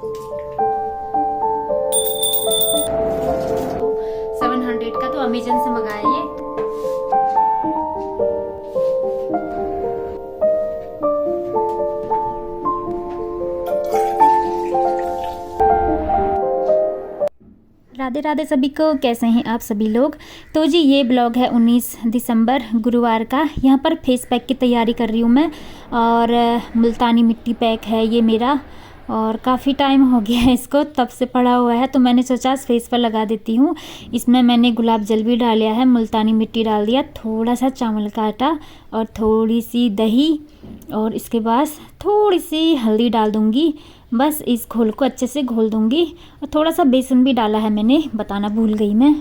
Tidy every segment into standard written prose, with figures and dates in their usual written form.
700 का, तो अमेजन से मंगाया ये। राधे राधे सभी को, कैसे हैं आप सभी लोग। तो जी ये ब्लॉग है 19 दिसंबर गुरुवार का। यहाँ पर फेस पैक की तैयारी कर रही हूँ मैं, और मुल्तानी मिट्टी पैक है ये मेरा, और काफ़ी टाइम हो गया है इसको तब से पड़ा हुआ है, तो मैंने सोचा फेस पर लगा देती हूँ। इसमें मैंने गुलाब जल भी डाल लिया है, मुल्तानी मिट्टी डाल दिया, थोड़ा सा चावल का आटा और थोड़ी सी दही, और इसके बाद थोड़ी सी हल्दी डाल दूँगी। बस इस घोल को अच्छे से घोल दूँगी, और थोड़ा सा बेसन भी डाला है मैंने, बताना भूल गई मैं।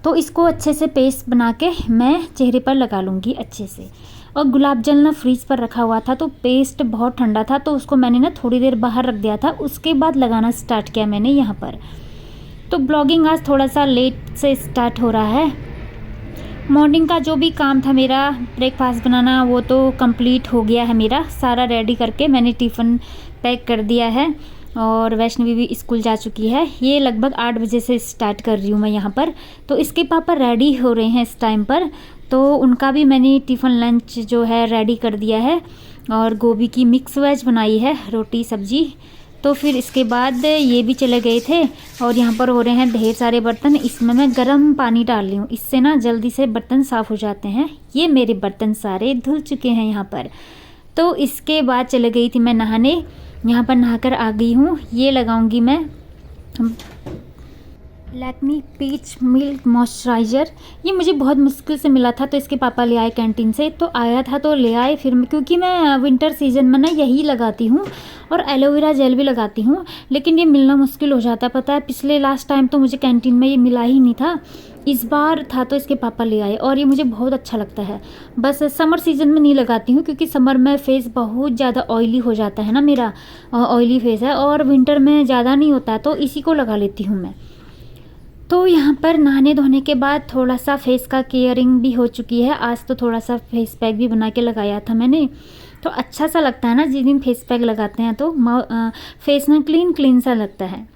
तो इसको अच्छे से पेस्ट बना के मैं चेहरे पर लगा लूँगी अच्छे से। और गुलाब जल ना फ्रीज पर रखा हुआ था, तो पेस्ट बहुत ठंडा था, तो उसको मैंने ना थोड़ी देर बाहर रख दिया था, उसके बाद लगाना स्टार्ट किया मैंने यहाँ पर। तो ब्लॉगिंग आज थोड़ा सा लेट से स्टार्ट हो रहा है। मॉर्निंग का जो भी काम था मेरा, ब्रेकफास्ट बनाना, वो तो कंप्लीट हो गया है मेरा सारा। रेडी करके मैंने टिफ़िन पैक कर दिया है, और वैष्णवी भी स्कूल जा चुकी है। ये लगभग 8 बजे से स्टार्ट कर रही हूँ मैं यहाँ पर। तो इसके पापा रेडी हो रहे हैं इस टाइम पर, तो उनका भी मैंने टिफ़िन लंच जो है रेडी कर दिया है, और गोभी की मिक्स वेज बनाई है, रोटी सब्जी। तो फिर इसके बाद ये भी चले गए थे, और यहाँ पर हो रहे हैं ढेर सारे बर्तन। इसमें मैं गर्म पानी डाल रही हूँ, इससे ना जल्दी से बर्तन साफ़ हो जाते हैं। ये मेरे बर्तन सारे धुल चुके हैं यहाँ पर। तो इसके बाद चले गई थी मैं नहाने, यहाँ पर नहाकर आ गई हूँ। ये लगाऊंगी मैं लैक्मी पीच मिल्क मॉइस्चराइज़र। ये मुझे बहुत मुश्किल से मिला था, तो इसके पापा ले आए कैंटीन से, तो आया था तो ले आए। फिर क्योंकि मैं विंटर सीजन में ना यही लगाती हूँ, और एलोवेरा जेल भी लगाती हूँ, लेकिन ये मिलना मुश्किल हो जाता है, पता है। पिछले लास्ट टाइम तो मुझे कैंटीन में ये मिला ही नहीं था, इस बार था तो इसके पापा ले आए, और ये मुझे बहुत अच्छा लगता है। बस समर सीज़न में नहीं लगाती हूँ, क्योंकि समर में फेस बहुत ज़्यादा ऑयली हो जाता है ना, मेरा ऑयली फेस है, और विंटर में ज़्यादा नहीं होता है, तो इसी को लगा लेती हूँ मैं। तो यहाँ पर नहाने धोने के बाद थोड़ा सा फेस का केयरिंग भी हो चुकी है। आज तो थोड़ा सा फेस पैक भी बना के लगाया था मैंने, तो अच्छा सा लगता है ना जिस दिन फेस पैक लगाते हैं, तो फेस ना क्लीन क्लीन सा लगता है।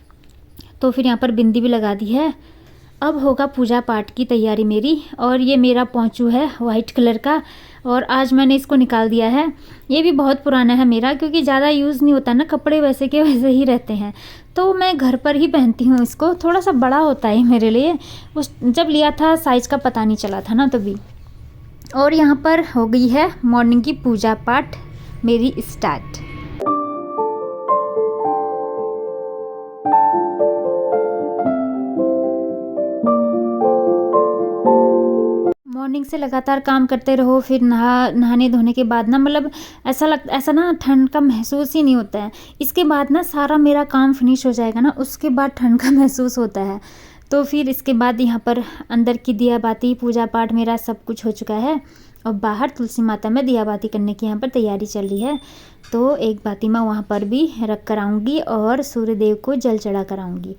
तो फिर यहाँ पर बिंदी भी लगा दी है। अब होगा पूजा पाठ की तैयारी मेरी, और ये मेरा पोंचू है वाइट कलर का, और आज मैंने इसको निकाल दिया है। ये भी बहुत पुराना है मेरा, क्योंकि ज़्यादा यूज़ नहीं होता ना, कपड़े वैसे के वैसे ही रहते हैं, तो मैं घर पर ही पहनती हूँ इसको। थोड़ा सा बड़ा होता है मेरे लिए, उस जब लिया था साइज़ का पता नहीं चला था ना तभी। और यहाँ पर हो गई है मॉर्निंग की पूजा पाठ मेरी स्टार्ट। मॉर्निंग से लगातार काम करते रहो, फिर नहाने धोने के बाद ना, मतलब ऐसा ना ठंड का महसूस ही नहीं होता है। इसके बाद ना सारा मेरा काम फिनिश हो जाएगा ना, उसके बाद ठंड का महसूस होता है। तो फिर इसके बाद यहाँ पर अंदर की दिया बाती पूजा पाठ मेरा सब कुछ हो चुका है, और बाहर तुलसी माता में दिया बाती करने की यहाँ पर तैयारी चल रही है। तो एक बाती मैं वहाँ पर भी रख कर आऊँगी, और सूर्य देव को जल चढ़ा कर आऊँगी।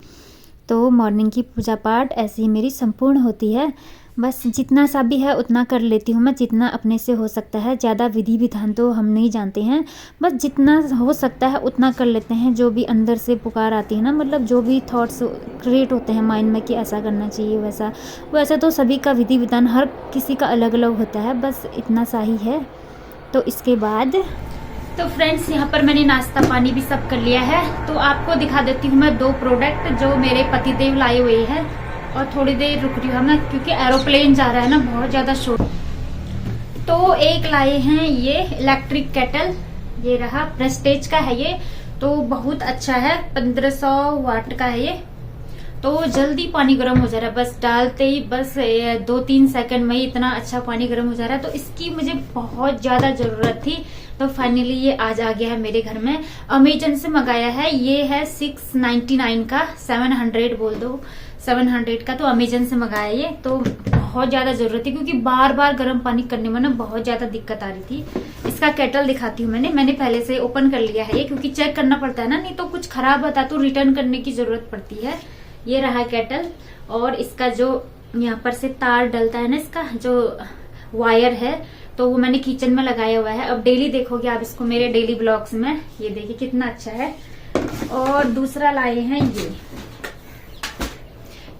तो मॉर्निंग की पूजा पाठ ऐसे ही मेरी संपूर्ण होती है। बस जितना सा भी है उतना कर लेती हूँ मैं, जितना अपने से हो सकता है। ज़्यादा विधि विधान तो हम नहीं जानते हैं, बस जितना हो सकता है उतना कर लेते हैं। जो भी अंदर से पुकार आती है ना, मतलब जो भी थॉट्स क्रिएट होते हैं माइंड में कि ऐसा करना चाहिए, वैसा तो सभी का विधि विधान हर किसी का अलग अलग होता है, बस इतना सा ही है। तो इसके बाद तो फ्रेंड्स यहाँ पर मैंने नाश्ता पानी भी सब कर लिया है। तो आपको दिखा देती हूँ मैं 2 प्रोडक्ट जो मेरे पतिदेव लाए हुए हैं, और थोड़ी देर रुक रही हूँ मैं, क्योंकि एरोप्लेन जा रहा है ना, बहुत ज़्यादा शोर। तो एक लाए हैं ये इलेक्ट्रिक केटल, ये रहा, प्रेस्टेज का है ये, तो बहुत अच्छा है, 1500 वाट का है ये। तो जल्दी पानी गर्म हो जा रहा है, बस डालते ही बस 2-3 सेकंड में ही इतना अच्छा पानी गर्म हो जा रहा है। तो इसकी मुझे बहुत ज्यादा जरूरत थी, तो फाइनली ये आज आ गया है मेरे घर में। अमेजन से मंगाया है, ये है 699 का, 700 बोल दो, 700 का। तो अमेजन से मंगाया ये, तो बहुत ज्यादा जरूरत थी, क्योंकि बार बार गर्म पानी करने में ना बहुत ज्यादा दिक्कत आ रही थी। इसका केटल दिखाती हूँ मैंने पहले से ओपन कर लिया है ये, क्योंकि चेक करना पड़ता है ना, नहीं तो कुछ खराब आता तो रिटर्न करने की जरूरत पड़ती है। ये रहा केटल, और इसका जो यहाँ पर से तार डलता है ना, इसका जो वायर है, तो वो मैंने किचन में लगाया हुआ है। अब डेली देखोगे आप इसको मेरे डेली ब्लॉग्स में, ये देखिए कितना अच्छा है। और दूसरा लाए हैं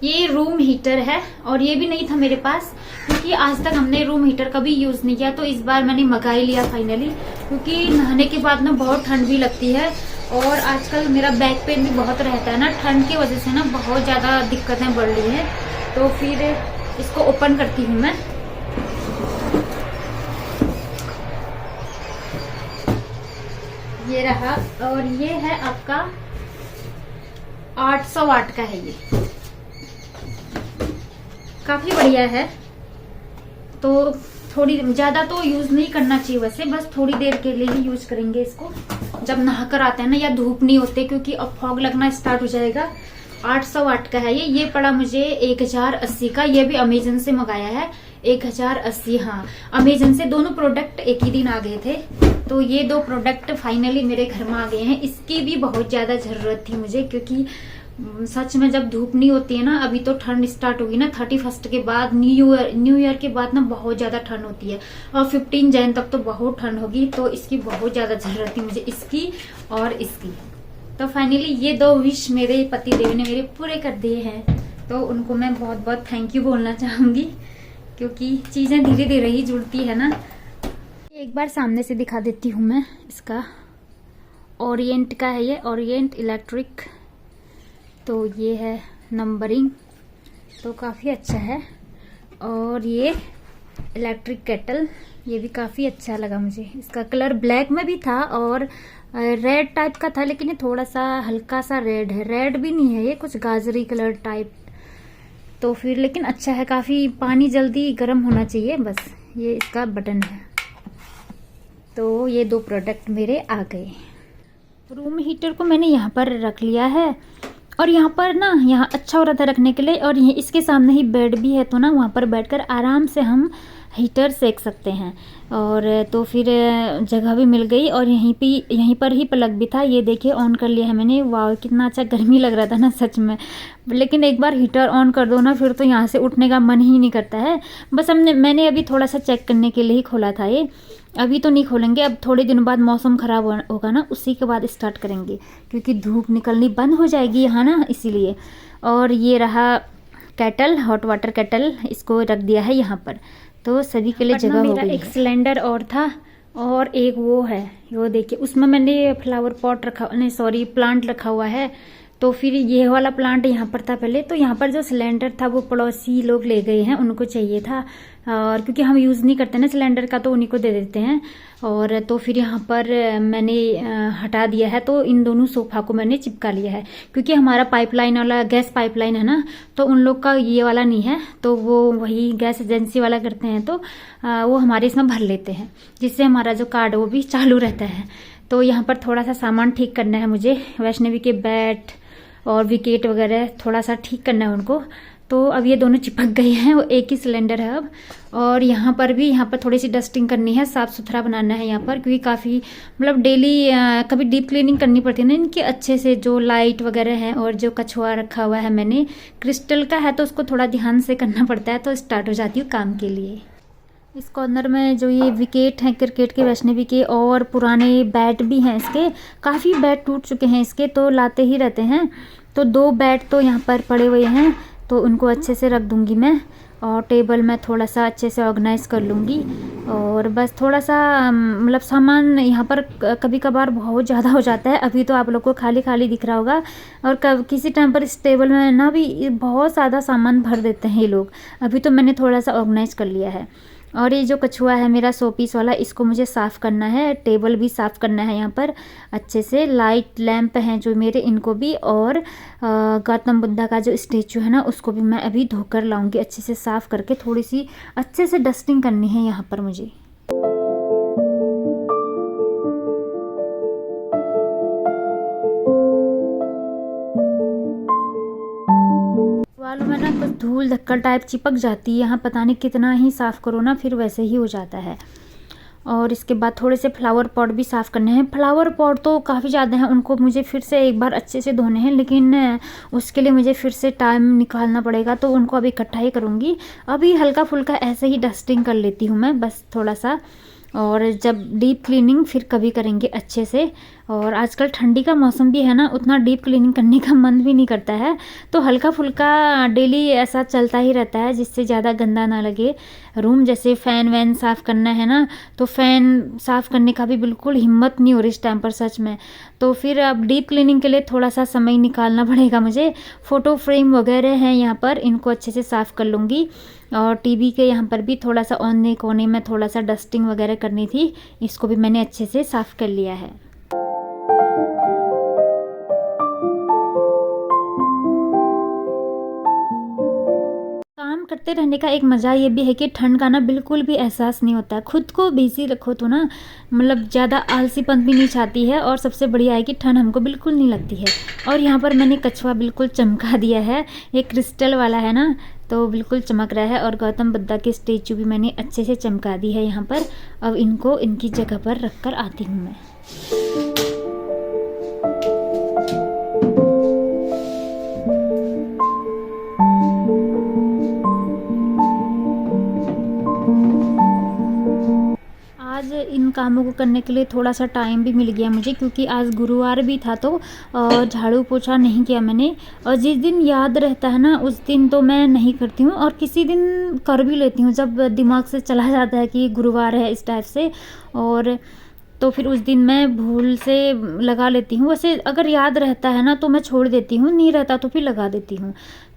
ये रूम हीटर है, और ये भी नहीं था मेरे पास क्योंकि आज तक हमने रूम हीटर कभी यूज नहीं किया, तो इस बार मैंने मंगा ही लिया फाइनली, क्योंकि नहाने के बाद ना बहुत ठंड भी लगती है और आजकल मेरा बैक पेन भी बहुत रहता है ना, ठंड की वजह से ना बहुत ज्यादा दिक्कतें बढ़ रही है। तो फिर इसको ओपन करती हूँ मैं। ये रहा, और ये है आपका 800 वाट का है, ये काफी बढ़िया है। तो थोड़ी ज्यादा तो यूज नहीं करना चाहिए वैसे, बस थोड़ी देर के लिए ही यूज करेंगे इसको, जब नहा कर आते हैं ना या धूप नहीं होते, क्योंकि अब फॉग लगना स्टार्ट हो जाएगा। 800 वाट का है ये पड़ा मुझे 1080 का, ये भी अमेजन से मंगाया है 1080। हाँ, अमेजन से दोनों प्रोडक्ट एक ही दिन आ गए थे, तो ये दो प्रोडक्ट फाइनली मेरे घर में आ गए हैं। इसकी भी बहुत ज्यादा जरूरत थी मुझे, क्योंकि सच में जब धूप नहीं होती है ना, अभी तो ठंड स्टार्ट होगी ना 31 के बाद, न्यू ईयर के बाद ना बहुत ज्यादा ठंड होती है, और 15 जैन तक तो बहुत ठंड होगी, तो इसकी बहुत ज्यादा जरूरत थी मुझे, इसकी और इसकी। तो फाइनली ये दो विश मेरे पति देव ने मेरे पूरे कर दिए हैं, तो उनको मैं बहुत बहुत थैंक यू बोलना चाहूंगी, क्योंकि चीजें धीरे धीरे ही जुड़ती है ना। एक बार सामने से दिखा देती हूँ मैं, इसका ओरिएंट का है, ये ओरिएंट इलेक्ट्रिक, तो ये है नंबरिंग, तो काफ़ी अच्छा है। और ये इलेक्ट्रिक केटल, ये भी काफ़ी अच्छा लगा मुझे, इसका कलर ब्लैक में भी था और रेड टाइप का था, लेकिन ये थोड़ा सा हल्का सा रेड है, रेड भी नहीं है ये, कुछ गाजरी कलर टाइप। तो फिर लेकिन अच्छा है, काफ़ी पानी जल्दी गर्म होना चाहिए, बस ये इसका बटन है। तो ये दो प्रोडक्ट मेरे आ गए। रूम हीटर को मैंने यहाँ पर रख लिया है, और यहाँ पर ना, यहाँ अच्छा हो रहा था रखने के लिए, और ये इसके सामने ही बेड भी है, तो ना वहाँ पर बैठकर आराम से हम हीटर सेक सकते हैं। और तो फिर जगह भी मिल गई, और यहीं पर ही प्लग भी था, ये देखिए ऑन कर लिया है मैंने। वाह, कितना अच्छा गर्मी लग रहा था ना सच में, लेकिन एक बार हीटर ऑन कर दो ना, फिर तो यहाँ से उठने का मन ही नहीं करता है। बस मैंने अभी थोड़ा सा चेक करने के लिए ही खोला था ये, अभी तो नहीं खोलेंगे, अब थोड़े दिन बाद मौसम ख़राब होगा ना, उसी के बाद स्टार्ट करेंगे, क्योंकि धूप निकलनी बंद हो जाएगी यहाँ ना, इसीलिए। और ये रहा केटल, हॉट वाटर केटल, इसको रख दिया है यहाँ पर, तो सभी के लिए जगह हो गई है। एक सिलेंडर और था, और एक वो है, वो देखिए उसमें मैंने फ्लावर पॉट रखा, नहीं सॉरी प्लांट रखा हुआ है। तो फिर ये वाला प्लांट यहाँ पर था पहले, तो यहाँ पर जो सिलेंडर था वो पड़ोसी लोग ले गए हैं, उनको चाहिए था, और क्योंकि हम यूज़ नहीं करते ना सिलेंडर का, तो उन्हीं को दे देते हैं। और तो फिर यहाँ पर मैंने हटा दिया है, तो इन दोनों सोफा को मैंने चिपका लिया है, क्योंकि हमारा पाइपलाइन वाला गैस पाइपलाइन है ना, तो उन लोग का ये वाला नहीं है, तो वो वही गैस एजेंसी वाला करते हैं, तो वो हमारे इसमें भर लेते हैं, जिससे हमारा जो कार्ड वो भी चालू रहता है। तो यहाँ पर थोड़ा सा सामान ठीक करना है मुझे, वैष्णवी के बैट और विकेट वगैरह थोड़ा सा ठीक करना है उनको। तो अब ये दोनों चिपक गए हैं, वो एक ही सिलेंडर है अब। और यहाँ पर थोड़ी सी डस्टिंग करनी है, साफ़ सुथरा बनाना है यहाँ पर, क्योंकि काफ़ी मतलब डेली कभी डीप क्लीनिंग करनी पड़ती है ना इनकी, अच्छे से जो लाइट वगैरह है। और जो कछुआ रखा हुआ है मैंने क्रिस्टल का है, तो उसको थोड़ा ध्यान से करना पड़ता है, तो स्टार्ट हो जाती हूँ काम के लिए। इस कॉर्नर में जो ये विकेट हैं क्रिकेट के, वैष्णवी के, और पुराने बैट भी हैं इसके, काफ़ी बैट टूट चुके हैं इसके, तो लाते ही रहते हैं। तो 2 बैट तो यहाँ पर पड़े हुए हैं, तो उनको अच्छे से रख दूँगी मैं, और टेबल में थोड़ा सा अच्छे से ऑर्गेनाइज़ कर लूँगी। और बस थोड़ा सा मतलब सामान यहाँ पर कभी कभार बहुत ज़्यादा हो जाता है, अभी तो आप लोग को खाली खाली दिख रहा होगा, और किसी टाइम पर इस टेबल में ना भी बहुत ज़्यादा सामान भर देते हैं ये लोग। अभी तो मैंने थोड़ा सा ऑर्गेनाइज़ कर लिया है। और ये जो कछुआ है मेरा शोपीस वाला, इसको मुझे साफ़ करना है, टेबल भी साफ़ करना है यहाँ पर अच्छे से। लाइट लैंप हैं जो मेरे, इनको भी, और गौतम बुद्धा का जो स्टेचू है ना, उसको भी मैं अभी धोकर लाऊंगी, अच्छे से साफ़ करके थोड़ी सी अच्छे से डस्टिंग करनी है यहाँ पर मुझे। बालों में ना कुछ धूल धक्कर टाइप चिपक जाती है यहाँ, पता नहीं कितना ही साफ़ करो ना, फिर वैसे ही हो जाता है। और इसके बाद थोड़े से फ्लावर पॉट भी साफ़ करने हैं। फ्लावर पॉट तो काफ़ी ज़्यादा हैं, उनको मुझे फिर से एक बार अच्छे से धोने हैं, लेकिन उसके लिए मुझे फिर से टाइम निकालना पड़ेगा, तो उनको अभी इकट्ठा ही करूँगी। अभी हल्का फुल्का ऐसे ही डस्टिंग कर लेती हूँ मैं, बस थोड़ा सा। और जब डीप क्लीनिंग फिर कभी करेंगे अच्छे से। और आजकल ठंडी का मौसम भी है ना, उतना डीप क्लीनिंग करने का मन भी नहीं करता है, तो हल्का फुल्का डेली ऐसा चलता ही रहता है जिससे ज़्यादा गंदा ना लगे रूम। जैसे फ़ैन वैन साफ़ करना है ना, तो फ़ैन साफ़ करने का भी बिल्कुल हिम्मत नहीं हो रही इस टाइम पर सच में। तो फिर अब डीप क्लीनिंग के लिए थोड़ा सा समय निकालना पड़ेगा मुझे। फ़ोटो फ्रेम वगैरह हैं यहाँ पर, इनको अच्छे से साफ़ कर लूँगी। और टीवी के यहाँ पर भी थोड़ा सा औने कोने में थोड़ा सा डस्टिंग वगैरह करनी थी, इसको भी मैंने अच्छे से साफ़ कर लिया है। काम करते रहने का एक मज़ा ये भी है कि ठंड का ना बिल्कुल भी एहसास नहीं होता है। खुद को बिज़ी रखो तो ना मतलब ज़्यादा आलसीपन भी नहीं छाती है, और सबसे बढ़िया है कि ठंड हमको बिल्कुल नहीं लगती है। और यहाँ पर मैंने कछुआ बिल्कुल चमका दिया है, ये क्रिस्टल वाला है ना, तो बिल्कुल चमक रहा है। और गौतम बुद्धा की स्टेचू भी मैंने अच्छे से चमका दी है यहाँ पर। अब इनको इनकी जगह पर रख कर आती हूँ मैं। आज इन कामों को करने के लिए थोड़ा सा टाइम भी मिल गया मुझे, क्योंकि आज गुरुवार भी था, तो झाड़ू पोछा नहीं किया मैंने। और जिस दिन याद रहता है ना उस दिन तो मैं नहीं करती हूँ, और किसी दिन कर भी लेती हूँ जब दिमाग से चला जाता है कि गुरुवार है इस टाइप से, और तो फिर उस दिन मैं भूल से लगा लेती हूँ। वैसे अगर याद रहता है ना तो मैं छोड़ देती हूँ, नहीं रहता तो फिर लगा देती हूँ।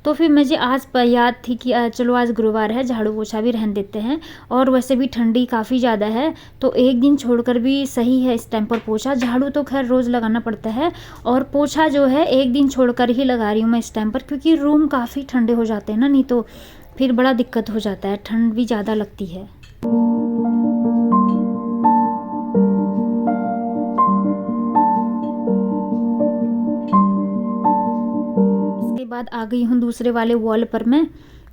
तो फिर मुझे आज याद थी कि चलो आज गुरुवार है, झाड़ू पोछा भी रहने देते हैं। और वैसे भी ठंडी काफ़ी ज़्यादा है, तो एक दिन छोड़कर भी सही है इस टाइम पर पोछा। झाड़ू तो खैर रोज़ लगाना पड़ता है, और पोछा जो है एक दिन छोड़कर ही लगा रही हूँ मैं इस टाइम पर, क्योंकि रूम काफ़ी ठंडे हो जाते हैं ना, नहीं तो फिर बड़ा दिक्कत हो जाता है, ठंड भी ज़्यादा लगती है। इसके बाद आ गई हूँ दूसरे वाले वॉल पर मैं।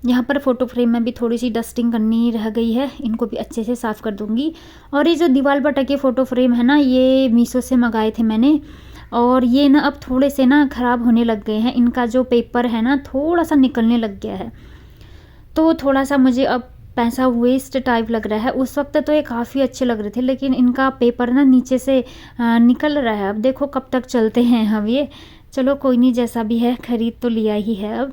यहाँ पर फ़ोटो फ्रेम में भी थोड़ी सी डस्टिंग करनी रह गई है, इनको भी अच्छे से साफ़ कर दूँगी। और ये जो दीवार पर टके फ़ोटो फ्रेम है ना, ये मीशो से मंगाए थे मैंने, और ये ना अब थोड़े से ना ख़राब होने लग गए हैं। इनका जो पेपर है ना थोड़ा सा निकलने लग गया है, तो थोड़ा सा मुझे अब पैसा वेस्ट टाइप लग रहा है। उस वक्त तो ये काफ़ी अच्छे लग रहे थे, लेकिन इनका पेपर ना नीचे से निकल रहा है। अब देखो कब तक चलते हैं हम ये। चलो कोई नहीं, जैसा भी है खरीद तो लिया ही है अब।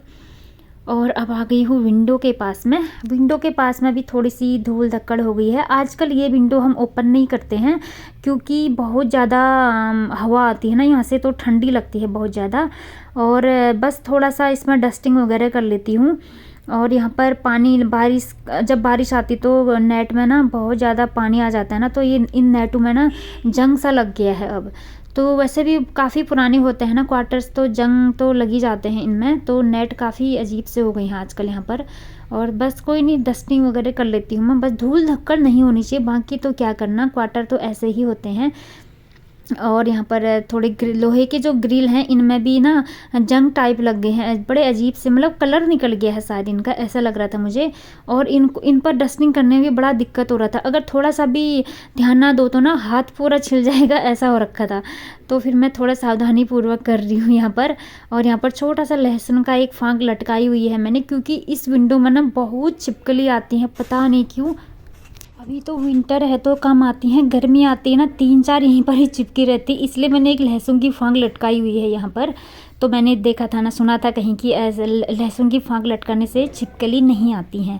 और अब आ गई हूँ विंडो के पास में। विंडो के पास में भी थोड़ी सी धूल धक्कड़ हो गई है। आजकल ये विंडो हम ओपन नहीं करते हैं, क्योंकि बहुत ज़्यादा हवा आती है ना यहाँ से, तो ठंडी लगती है बहुत ज़्यादा। और बस थोड़ा सा इसमें डस्टिंग वगैरह कर लेती हूँ। और यहाँ पर पानी, जब बारिश आती तो नेट में ना बहुत ज़्यादा पानी आ जाता है ना, तो ये इन नेटों में ना जंग सा लग गया है अब। तो वैसे भी काफ़ी पुराने होते हैं ना क्वार्टर्स, तो जंग तो लग ही जाते हैं इनमें, तो नेट काफ़ी अजीब से हो गई हैं आजकल यहाँ पर। और बस कोई नहीं, डस्टिंग वगैरह कर लेती हूँ मैं, बस धूल धक्कड़ नहीं होनी चाहिए, बाकी तो क्या करना, क्वार्टर तो ऐसे ही होते हैं। और यहाँ पर थोड़े लोहे के जो ग्रिल हैं इनमें भी ना जंग टाइप लग गए हैं, बड़े अजीब से, मतलब कलर निकल गया है शायद इनका, ऐसा लग रहा था मुझे। और इन पर डस्टिंग करने में भी बड़ा दिक्कत हो रहा था, अगर थोड़ा सा भी ध्यान ना दो तो ना हाथ पूरा छिल जाएगा, ऐसा हो रखा था। तो फिर मैं थोड़ा सावधानी पूर्वक कर रही हूँ यहाँ पर। और यहाँ पर छोटा सा लहसुन का एक फांक लटकाई हुई है मैंने, क्योंकि इस विंडो में ना बहुत छिपकली आती हैं, पता नहीं क्यों। अभी तो विंटर है तो कम आती हैं, गर्मी आती है ना 3-4 यहीं पर ही चिपकी रहती, इसलिए मैंने एक लहसुन की फांक लटकाई हुई है यहाँ पर। तो मैंने देखा था ना, सुना था कहीं कि ऐसे लहसुन की फांक लटकाने से छिपकली नहीं आती हैं।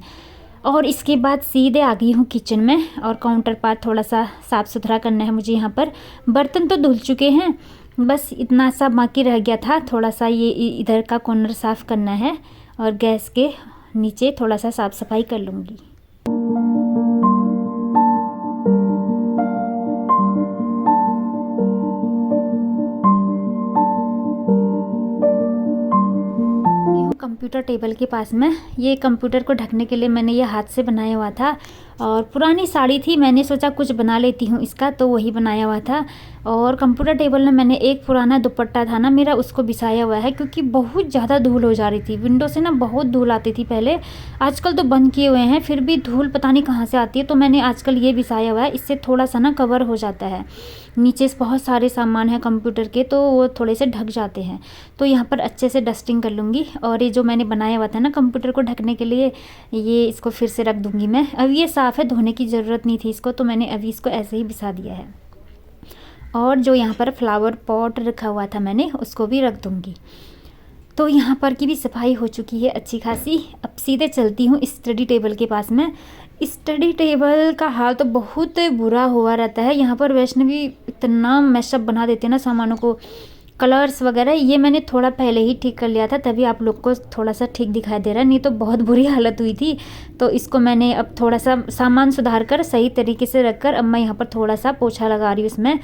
और इसके बाद सीधे आ गई हूँ किचन में, और काउंटर पार्ट थोड़ा सा साफ़ सुथरा करना है मुझे यहाँ पर। बर्तन तो धुल चुके हैं, बस इतना सा बाकी रह गया था, थोड़ा सा ये इधर का कॉर्नर साफ़ करना है, और गैस के नीचे थोड़ा सा साफ़ सफाई कर लूँगी। कंप्यूटर टेबल के पास में, ये कंप्यूटर को ढकने के लिए मैंने ये हाथ से बनाया हुआ था, और पुरानी साड़ी थी, मैंने सोचा कुछ बना लेती हूँ इसका, तो वही बनाया हुआ था। और कंप्यूटर टेबल में मैंने एक पुराना दुपट्टा था ना मेरा, उसको बिछाया हुआ है, क्योंकि बहुत ज़्यादा धूल हो जा रही थी। विंडो से ना बहुत धूल आती थी पहले, आजकल तो बंद किए हुए हैं, फिर भी धूल पता नहीं कहाँ से आती है, तो मैंने आजकल ये बिछाया हुआ है, इससे थोड़ा सा ना कवर हो जाता है। नीचे से बहुत सारे सामान हैं कंप्यूटर के, तो वो थोड़े से ढक जाते हैं। तो यहाँ पर अच्छे से डस्टिंग कर लूँगी। और ये जो मैंने बनाया हुआ था ना कंप्यूटर को ढकने के लिए, ये इसको फिर से रख दूँगी मैं। अब ये साफ़ साफ़ है, धोने की ज़रूरत नहीं थी इसको, तो मैंने अभी इसको ऐसे ही बिछा दिया है। और जो यहाँ पर फ्लावर पॉट रखा हुआ था मैंने, उसको भी रख दूँगी। तो यहाँ पर की भी सफाई हो चुकी है अच्छी खासी। अब सीधे चलती हूँ स्टडी टेबल के पास में। स्टडी टेबल का हाल तो बहुत बुरा हुआ रहता है। यहाँ पर वैष्णवी इतना मैशअप बना देते हैं ना सामानों को, कलर्स वगैरह। ये मैंने थोड़ा पहले ही ठीक कर लिया था, तभी आप लोग को थोड़ा सा ठीक दिखाई दे रहा है, नहीं तो बहुत बुरी हालत हुई थी। तो इसको मैंने अब थोड़ा सा सामान सुधार कर सही तरीके से रख कर अब मैं यहाँ पर थोड़ा सा पोछा लगा रही हूँ। इसमें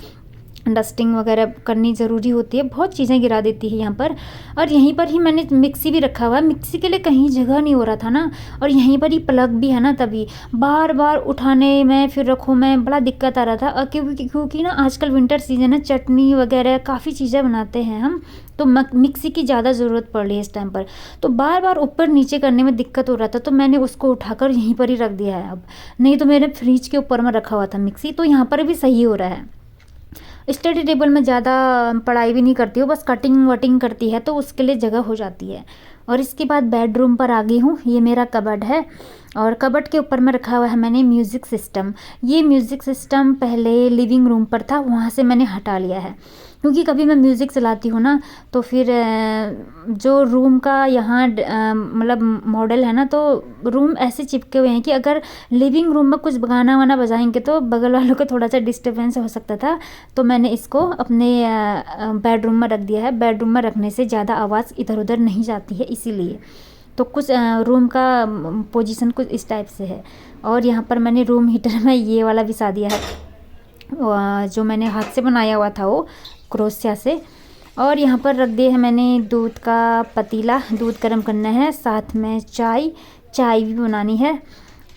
डस्टिंग वगैरह करनी ज़रूरी होती है, बहुत चीज़ें गिरा देती है यहाँ पर। और यहीं पर ही मैंने मिक्सी भी रखा हुआ है, मिक्सी के लिए कहीं जगह नहीं हो रहा था ना, और यहीं पर ही प्लग भी है ना, तभी बार बार उठाने में फिर रखूँ मैं, बड़ा दिक्कत आ रहा था। क्योंकि ना आजकल विंटर सीजन है, चटनी वगैरह काफ़ी चीज़ें बनाते हैं हम, तो मिक्सी की ज़्यादा ज़रूरत पड़ रही है इस टाइम पर। तो बार बार ऊपर नीचे करने में दिक्कत हो रहा था, तो मैंने उसको उठाकर यहीं पर ही रख दिया है अब। नहीं तो मेरे फ्रिज के ऊपर में रखा हुआ था मिक्सी, तो यहाँ पर भी सही हो रहा है। स्टडी टेबल में ज़्यादा पढ़ाई भी नहीं करती हूँ, बस कटिंग वटिंग करती है, तो उसके लिए जगह हो जाती है। और इसके बाद बेडरूम पर आ गई हूँ। ये मेरा कबर्ड है, और कबर्ड के ऊपर में रखा हुआ है मैंने म्यूज़िक सिस्टम। ये म्यूज़िक सिस्टम पहले लिविंग रूम पर था, वहाँ से मैंने हटा लिया है, क्योंकि कभी मैं म्यूज़िक चलाती हूँ ना, तो फिर जो रूम का यहाँ मतलब मॉडल है ना, तो रूम ऐसे चिपके हुए हैं कि अगर लिविंग रूम में कुछ गाना वाना बजाएंगे तो बगल वालों को थोड़ा सा डिस्टर्बेंस हो सकता था। तो मैंने इसको अपने बेडरूम में रख दिया है। बेडरूम में रखने से ज़्यादा आवाज़ इधर उधर नहीं जाती है, इसीलिए। तो कुछ रूम का पोजीशन कुछ इस टाइप से है। और यहाँ पर मैंने रूम हीटर में ये वाला बिछा दिया है, जो मैंने हाथ से बनाया हुआ था, वो क्रोशिया से। और यहाँ पर रख दिया है मैंने दूध का पतीला, दूध गर्म करना है, साथ में चाय भी बनानी है,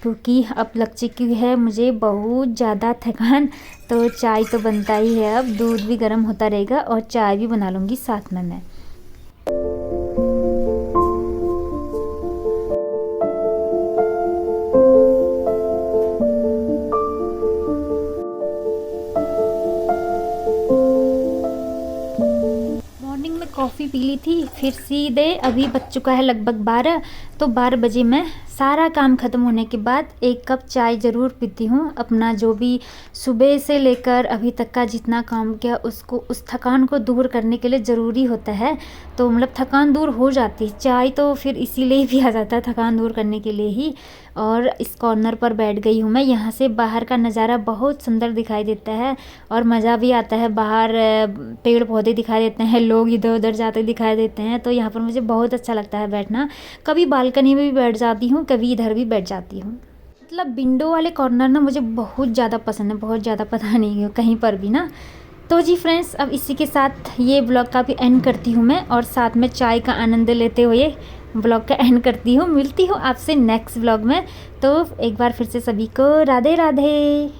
क्योंकि अब लग चुकी है मुझे बहुत ज़्यादा थकान, तो चाय तो बनता ही है। अब दूध भी गर्म होता रहेगा और चाय भी बना लूँगी साथ में मैं। कॉफ़ी पी ली थी, फिर सीधे अभी बज चुका है लगभग 12, तो 12 बजे मैं सारा काम ख़त्म होने के बाद एक कप चाय ज़रूर पीती हूँ। अपना जो भी सुबह से लेकर अभी तक का जितना काम किया, उसको उस थकान को दूर करने के लिए ज़रूरी होता है। तो मतलब थकान दूर हो जाती है, चाय तो फिर इसीलिए भी आ जाता है, थकान दूर करने के लिए ही। और इस कॉर्नर पर बैठ गई हूँ मैं। यहाँ से बाहर का नज़ारा बहुत सुंदर दिखाई देता है और मज़ा भी आता है। बाहर पेड़ पौधे दिखाई देते हैं, लोग इधर उधर जाते दिखाई देते हैं, तो यहाँ पर मुझे बहुत अच्छा लगता है बैठना। कभी बालकनी में भी बैठ जाती हूँ, कभी इधर भी बैठ जाती हूँ। मतलब विंडो वाले कॉर्नर ना मुझे बहुत ज़्यादा पसंद है, बहुत ज़्यादा, पता नहीं कहीं पर भी ना। तो जी फ्रेंड्स, अब इसी के साथ ये ब्लॉग का भी एंड करती हूँ मैं, और साथ में चाय का आनंद लेते हुए ब्लॉग का एंड करती हूँ। मिलती हूँ आपसे नेक्स्ट ब्लॉग में। तो एक बार फिर से सभी को राधे राधे।